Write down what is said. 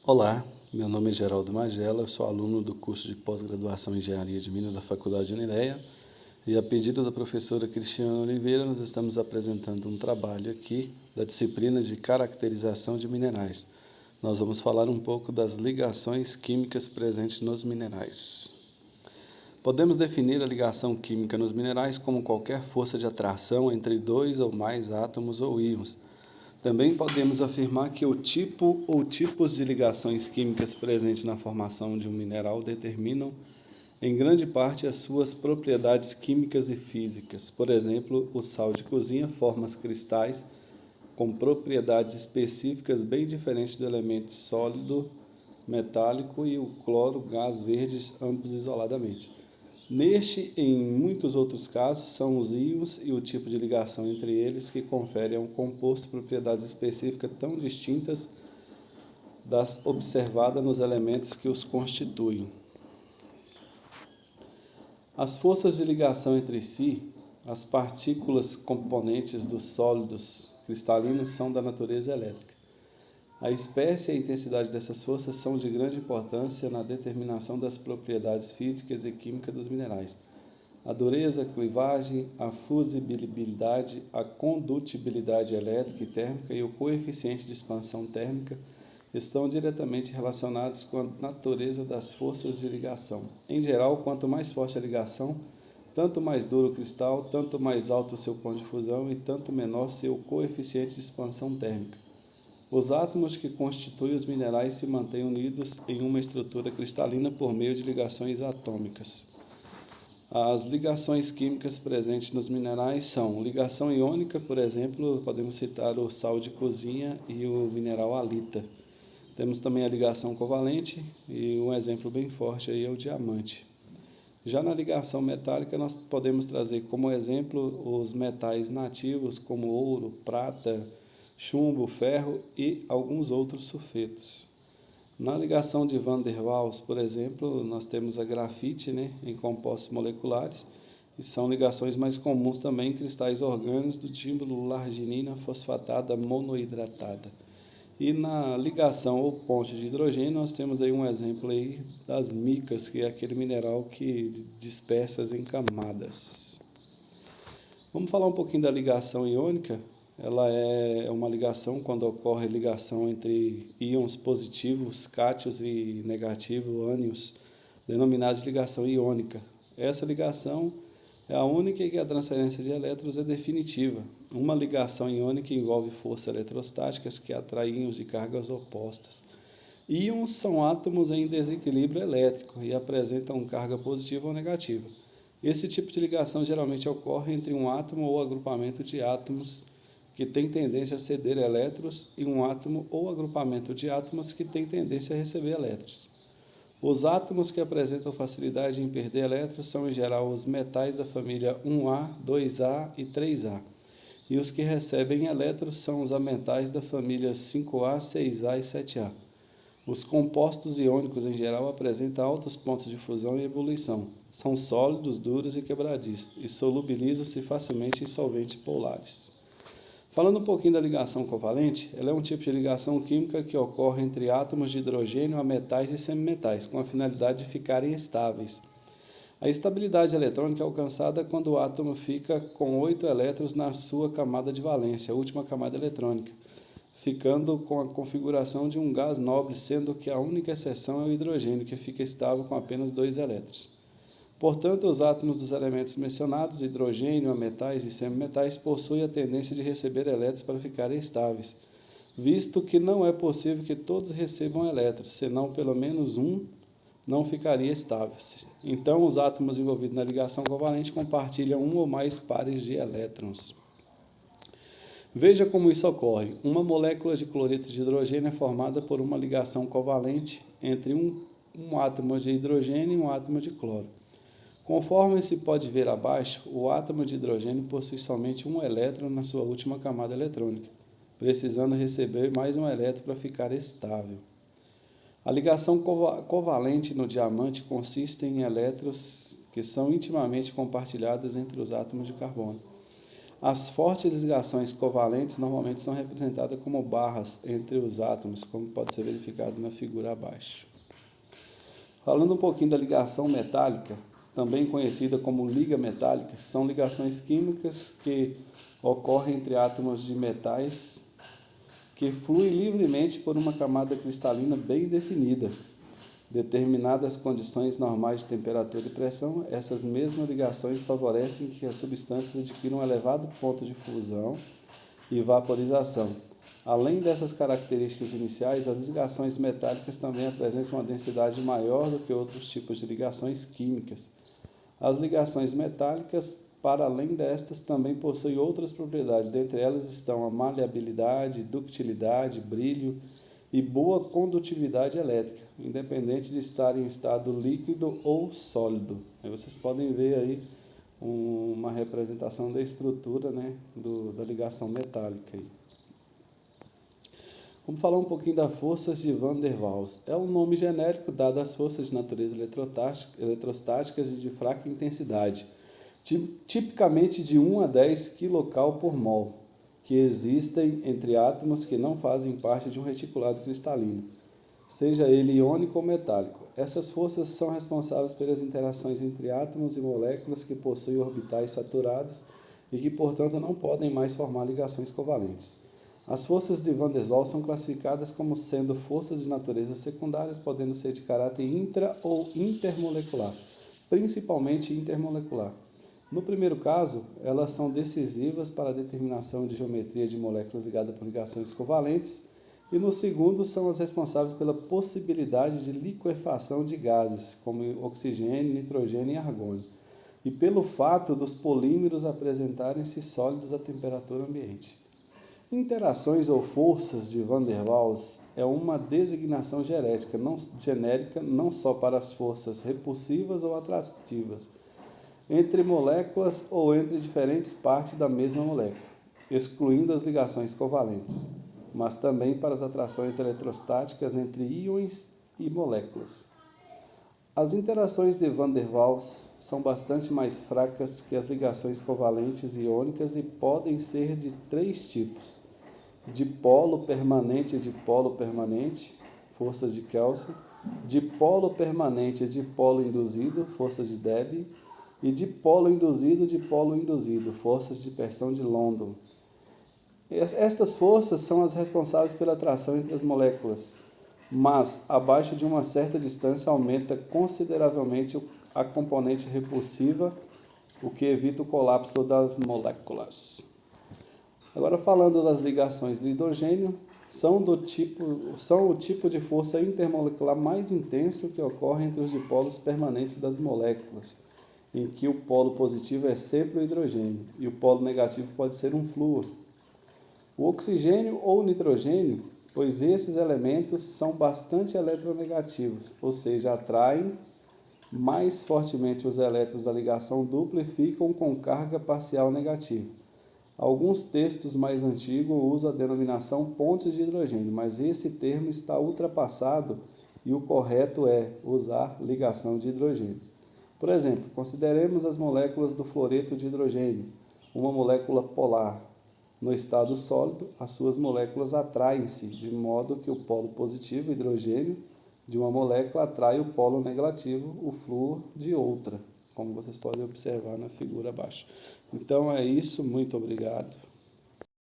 Olá, meu nome é Geraldo Magela, eu sou aluno do curso de pós-graduação em Engenharia de Minas da Faculdade Unileia e a pedido da professora Cristiana Oliveira nós estamos apresentando um trabalho aqui da disciplina de caracterização de minerais. Nós vamos falar um pouco das ligações químicas presentes nos minerais. Podemos definir a ligação química nos minerais como qualquer força de atração entre dois ou mais átomos ou íons. Também podemos afirmar que o tipo ou tipos de ligações químicas presentes na formação de um mineral determinam, em grande parte, as suas propriedades químicas e físicas. Por exemplo, o sal de cozinha forma cristais com propriedades específicas bem diferentes do elemento sólido metálico e o cloro, gás verde, ambos isoladamente. Neste e em muitos outros casos, são os íons e o tipo de ligação entre eles que conferem a um composto propriedades específicas tão distintas das observadas nos elementos que os constituem. As forças de ligação entre si, as partículas componentes dos sólidos cristalinos são da natureza elétrica. A espécie e a intensidade dessas forças são de grande importância na determinação das propriedades físicas e químicas dos minerais. A dureza, a clivagem, a fusibilidade, a condutibilidade elétrica e térmica e o coeficiente de expansão térmica estão diretamente relacionados com a natureza das forças de ligação. Em geral, quanto mais forte a ligação, tanto mais duro o cristal, tanto mais alto o seu ponto de fusão e tanto menor seu coeficiente de expansão térmica. Os átomos que constituem os minerais se mantêm unidos em uma estrutura cristalina por meio de ligações atômicas. As ligações químicas presentes nos minerais são ligação iônica, por exemplo, podemos citar o sal de cozinha e o mineral halita. Temos também a ligação covalente e um exemplo bem forte aí é o diamante. Já na ligação metálica, nós podemos trazer como exemplo os metais nativos como ouro, prata, chumbo, ferro e alguns outros sulfetos. Na ligação de Van der Waals, por exemplo, nós temos a grafite, em compostos moleculares, e são ligações mais comuns também em cristais orgânicos do tipo arginina fosfatada monoidratada. E na ligação ou ponte de hidrogênio, nós temos aí um exemplo aí das micas, que é aquele mineral que dispersa em camadas. Vamos falar um pouquinho da ligação iônica. Ela é uma ligação quando ocorre ligação entre íons positivos, cátions e negativos, ânions, denominados de ligação iônica. Essa ligação é a única em que a transferência de elétrons é definitiva. Uma ligação iônica envolve forças eletrostáticas que atraem íons de cargas opostas. Íons são átomos em desequilíbrio elétrico e apresentam carga positiva ou negativa. Esse tipo de ligação geralmente ocorre entre um átomo ou agrupamento de átomos que tem tendência a ceder elétrons e um átomo ou agrupamento de átomos que tem tendência a receber elétrons. Os átomos que apresentam facilidade em perder elétrons são, em geral, os metais da família 1A, 2A e 3A. E os que recebem elétrons são os metais da família 5A, 6A e 7A. Os compostos iônicos, em geral, apresentam altos pontos de fusão e ebulição. São sólidos, duros e quebradiços, e solubilizam-se facilmente em solventes polares. Falando um pouquinho da ligação covalente, ela é um tipo de ligação química que ocorre entre átomos de hidrogênio a metais e semimetais, com a finalidade de ficarem estáveis. A estabilidade eletrônica é alcançada quando o átomo fica com 8 elétrons na sua camada de valência, a última camada eletrônica, ficando com a configuração de um gás nobre, sendo que a única exceção é o hidrogênio, que fica estável com apenas 2 elétrons. Portanto, os átomos dos elementos mencionados, hidrogênio, metais e semimetais, possuem a tendência de receber elétrons para ficarem estáveis, visto que não é possível que todos recebam elétrons, senão pelo menos um não ficaria estável. Então, os átomos envolvidos na ligação covalente compartilham um ou mais pares de elétrons. Veja como isso ocorre. Uma molécula de cloreto de hidrogênio é formada por uma ligação covalente entre um átomo de hidrogênio e um átomo de cloro. Conforme se pode ver abaixo, o átomo de hidrogênio possui somente um elétron na sua última camada eletrônica, precisando receber mais um elétron para ficar estável. A ligação covalente no diamante consiste em elétrons que são intimamente compartilhados entre os átomos de carbono. As fortes ligações covalentes normalmente são representadas como barras entre os átomos, como pode ser verificado na figura abaixo. Falando um pouquinho da ligação metálica, também conhecida como liga metálica, são ligações químicas que ocorrem entre átomos de metais que fluem livremente por uma camada cristalina bem definida. Determinadas condições normais de temperatura e pressão, essas mesmas ligações favorecem que as substâncias adquiram um elevado ponto de fusão e vaporização. Além dessas características iniciais, as ligações metálicas também apresentam uma densidade maior do que outros tipos de ligações químicas. As ligações metálicas, para além destas, também possuem outras propriedades, dentre elas estão a maleabilidade, ductilidade, brilho e boa condutividade elétrica, independente de estar em estado líquido ou sólido. Aí vocês podem ver aí uma representação da estrutura, né, da ligação metálica. Aí. Vamos falar um pouquinho das forças de Van der Waals. É um nome genérico dado às forças de natureza eletrostáticas e de fraca intensidade, tipicamente de 1 a 10 kcal por mol, que existem entre átomos que não fazem parte de um reticulado cristalino, seja ele iônico ou metálico. Essas forças são responsáveis pelas interações entre átomos e moléculas que possuem orbitais saturados e que, portanto, não podem mais formar ligações covalentes. As forças de Van der Waals são classificadas como sendo forças de natureza secundárias, podendo ser de caráter intra- ou intermolecular, principalmente intermolecular. No primeiro caso, elas são decisivas para a determinação de geometria de moléculas ligadas por ligações covalentes, e no segundo são as responsáveis pela possibilidade de liquefação de gases, como oxigênio, nitrogênio e argônio, e pelo fato dos polímeros apresentarem-se sólidos à temperatura ambiente. Interações ou forças de Van der Waals é uma designação genérica não só para as forças repulsivas ou atrativas, entre moléculas ou entre diferentes partes da mesma molécula, excluindo as ligações covalentes, mas também para as atrações eletrostáticas entre íons e moléculas. As interações de Van der Waals são bastante mais fracas que as ligações covalentes iônicas e podem ser de 3 tipos: dipolo permanente e dipolo permanente, forças de Kelvin, dipolo permanente e dipolo induzido, forças de Debye, e dipolo induzido, forças de dispersão de London. Estas forças são as responsáveis pela atração entre as moléculas, mas abaixo de uma certa distância aumenta consideravelmente a componente repulsiva, o que evita o colapso das moléculas. Agora, falando das ligações de hidrogênio, são o tipo de força intermolecular mais intenso que ocorre entre os dipolos permanentes das moléculas, em que o polo positivo é sempre o hidrogênio e o polo negativo pode ser um flúor. O oxigênio ou nitrogênio, pois esses elementos são bastante eletronegativos, ou seja, atraem mais fortemente os elétrons da ligação dupla e ficam com carga parcial negativa. Alguns textos mais antigos usam a denominação pontes de hidrogênio, mas esse termo está ultrapassado e o correto é usar ligação de hidrogênio. Por exemplo, consideremos as moléculas do fluoreto de hidrogênio, uma molécula polar. No estado sólido, as suas moléculas atraem-se, de modo que o polo positivo, hidrogênio, de uma molécula atrai o polo negativo, o flúor, de outra, como vocês podem observar na figura abaixo. Então é isso, muito obrigado.